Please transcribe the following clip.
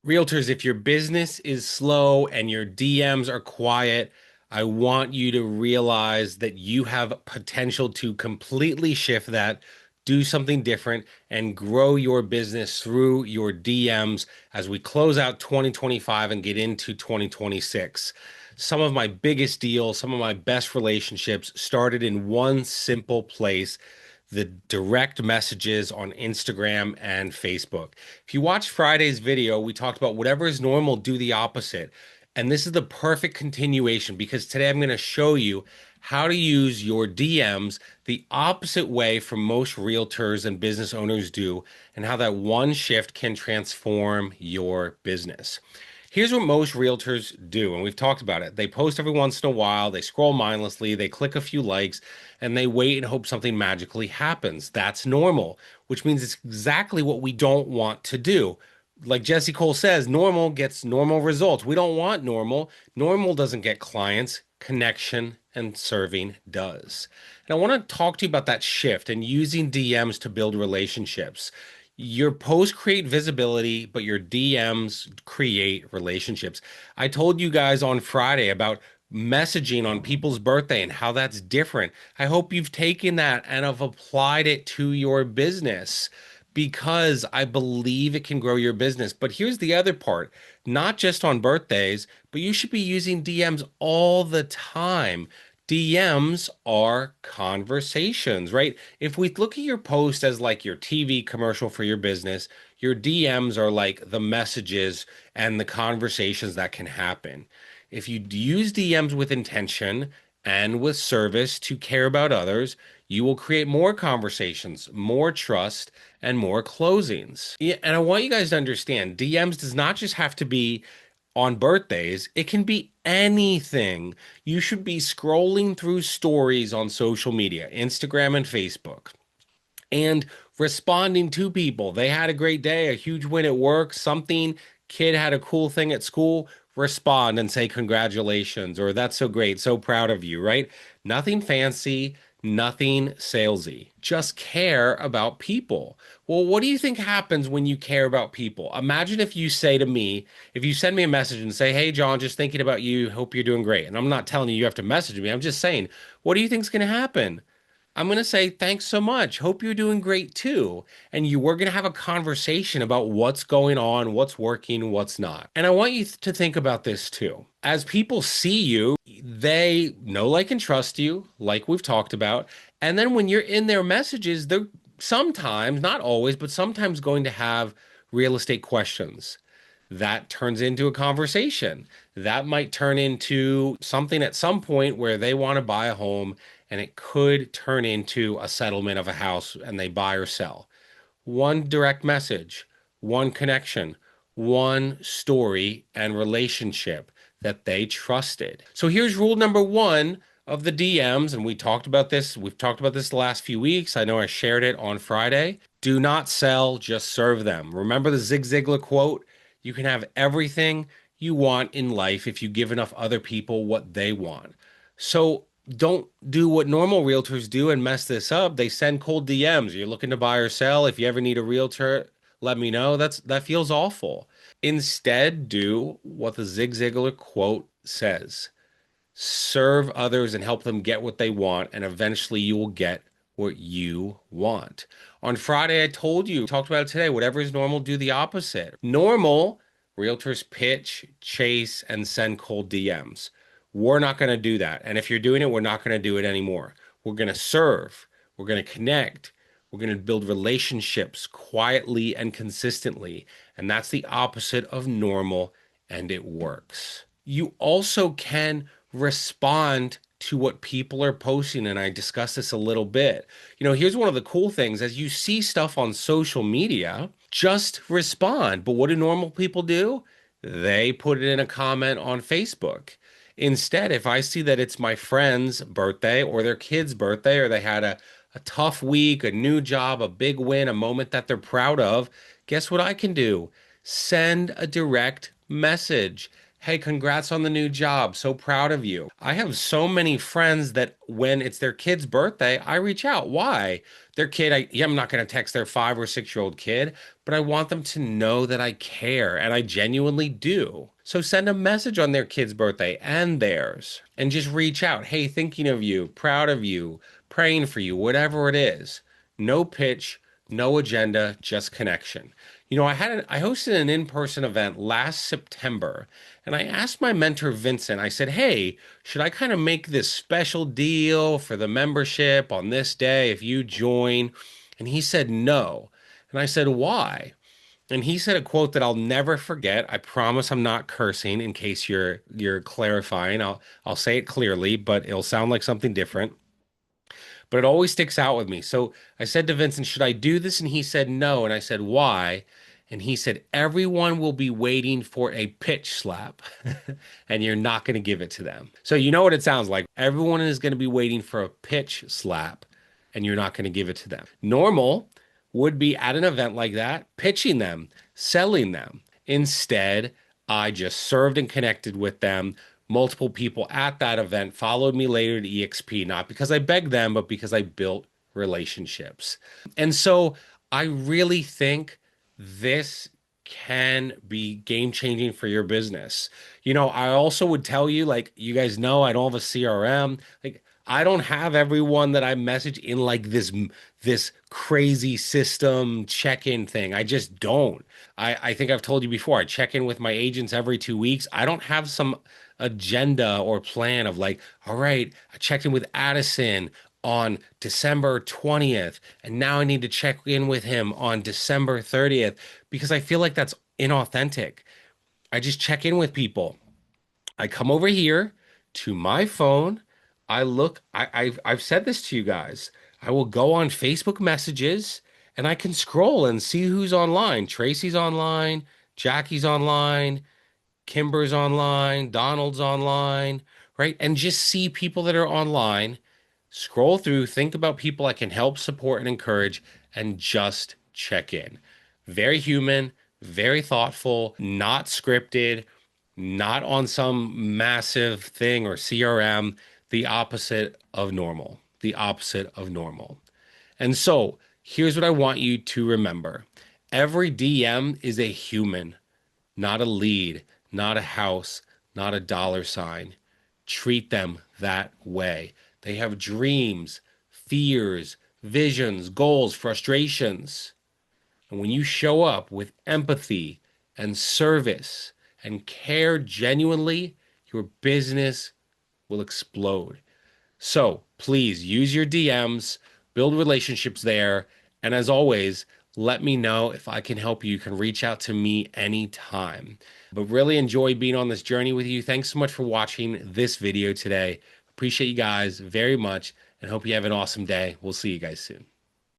Realtors, if your business is slow and your DMs are quiet, I want you to realize that you have potential to completely shift that, do something different, and grow your business through your DMs as we close out 2025 and get into 2026. Some of my biggest deals, some of my best relationships started in one simple place: the direct messages on Instagram and Facebook. If you watch Friday's video, we talked about whatever is normal, do the opposite. And this is the perfect continuation because today I'm going to show you how to use your DMs the opposite way from most realtors and business owners do, and how that one shift can transform your business. Here's what most realtors do, and we've talked about it. They post every once in a while, they scroll mindlessly, they click a few likes, and they wait and hope something magically happens. That's normal, which means it's exactly what we don't want to do. Like Jesse Cole says, normal gets normal results. We don't want normal. Normal doesn't get clients. Connection and serving does. And I want to talk to you about that shift and using DMs to build relationships. Your posts create visibility, but your DMs create relationships. I told you guys on Friday about messaging on people's birthday and how that's different. I hope you've taken that and have applied it to your business because I believe it can grow your business. But here's the other part, not just on birthdays, but you should be using DMs all the time. DMs are conversations, right? If we look at your post as like your TV commercial for your business, your DMs are like the messages and the conversations that can happen. If you use DMs with intention and with service to care about others, you will create more conversations, more trust, and more closings. Yeah, and I want you guys to understand DMs does not just have to be on birthdays, it can be anything. You should be scrolling through stories on social media, Instagram and Facebook, and responding to people. They had a great day, a huge win at work, something, kid had a cool thing at school. Respond and say congratulations, or that's so great, so proud of you, right? Nothing fancy, nothing salesy. Just care about people. Well, what do you think happens when you care about people? Imagine if you say to me, if you send me a message and say, "Hey, John, just thinking about you, hope you're doing great." And I'm not telling you you have to message me. I'm just saying, what do you think's going to happen? I'm going to say, thanks so much. Hope you're doing great too. And we're going to have a conversation about what's going on, what's working, what's not. And I want you to think about this too. As people see you, they know, like, and trust you, like we've talked about. And then when you're in their messages, they're sometimes, not always, but sometimes going to have real estate questions. That turns into a conversation. That might turn into something at some point where they want to buy a home and it could turn into a settlement of a house and they buy or sell. One direct message, one connection, one story and relationship that they trusted. So here's rule number one of the DMs, and we talked about this. We've talked about this the last few weeks. I know I shared it on Friday. Do not sell, just serve them. Remember the Zig Ziglar quote? You can have everything you want in life if you give enough other people what they want. So don't do what normal realtors do and mess this up. They send cold DMs. You're looking to buy or sell. If you ever need a realtor, let me know. That feels awful. Instead, do what the Zig Ziglar quote says. Serve others and help them get what they want, and eventually you will get what you want. On Friday, I told you, talked about it today, whatever is normal, do the opposite. Normal, realtors pitch, chase, and send cold DMs. We're not going to do that. And if you're doing it, we're not going to do it anymore. We're going to serve, we're going to connect, we're going to build relationships quietly and consistently. And that's the opposite of normal, and it works. You also can respond to what people are posting, and I discussed this a little bit. Here's one of the cool things: as you see stuff on social media, just respond. But what do normal people do? They put it in a comment on Facebook. Instead, if I see that it's my friend's birthday or their kid's birthday, or they had a tough week, a new job, a big win, a moment that they're proud of, guess what I can do? Send a direct message. Hey, congrats on the new job. So proud of you. I have so many friends that when it's their kid's birthday, I reach out. Why? Their kid, yeah, I'm not going to text their 5 or 6 year old kid, but I want them to know that I care, and I genuinely do. So send a message on their kid's birthday and theirs and just reach out. Hey, thinking of you, proud of you, praying for you, whatever it is. No pitch, no agenda, just connection. I hosted an in-person event last September, and I asked my mentor Vincent, I said, "Hey, should I kind of make this special deal for the membership on this day if you join?" And he said, "No." And I said, "Why?" And he said a quote that I'll never forget. I promise I'm not cursing in case you're clarifying. I'll say it clearly, but it'll sound like something different, but it always sticks out with me. So I said to Vincent, should I do this? And he said no. And I said, why? And he said, everyone will be waiting for a pitch slap, and you're not going to give it to them. So you know what it sounds like. Everyone is going to be waiting for a pitch slap, and you're not going to give it to them. Normal would be at an event like that, pitching them, selling them. Instead, I just served and connected with them. Multiple people at that event followed me later to EXP, not because I begged them, but because I built relationships. And so I really think this can be game changing for your business. I also would tell you, like, you guys know, I don't have a CRM. Like, I don't have everyone that I message in like this crazy system check-in thing. I just don't. I think I've told you before, I check in with my agents every 2 weeks. I don't have some agenda or plan of like, all right, I checked in with Addison on December 20th, and now I need to check in with him on December 30th because I feel like that's inauthentic. I just check in with people. I come over here to my phone. I look, I've said this to you guys. I will go on Facebook messages and I can scroll and see who's online. Tracy's online, Jackie's online, Kimber's online, Donald's online, right? And just see people that are online, scroll through, think about people I can help, support, and encourage, and just check in. Very human, very thoughtful, not scripted, not on some massive thing or CRM, the opposite of normal. The opposite of normal. And so here's what I want you to remember. Every DM is a human, not a lead, not a house, not a dollar sign. Treat them that way. They have dreams, fears, visions, goals, frustrations. And when you show up with empathy and service and care genuinely, your business will explode. So please use your DMs, build relationships there. And as always, let me know if I can help you. You can reach out to me anytime. But really enjoy being on this journey with you. Thanks so much for watching this video today. Appreciate you guys very much and hope you have an awesome day. We'll see you guys soon.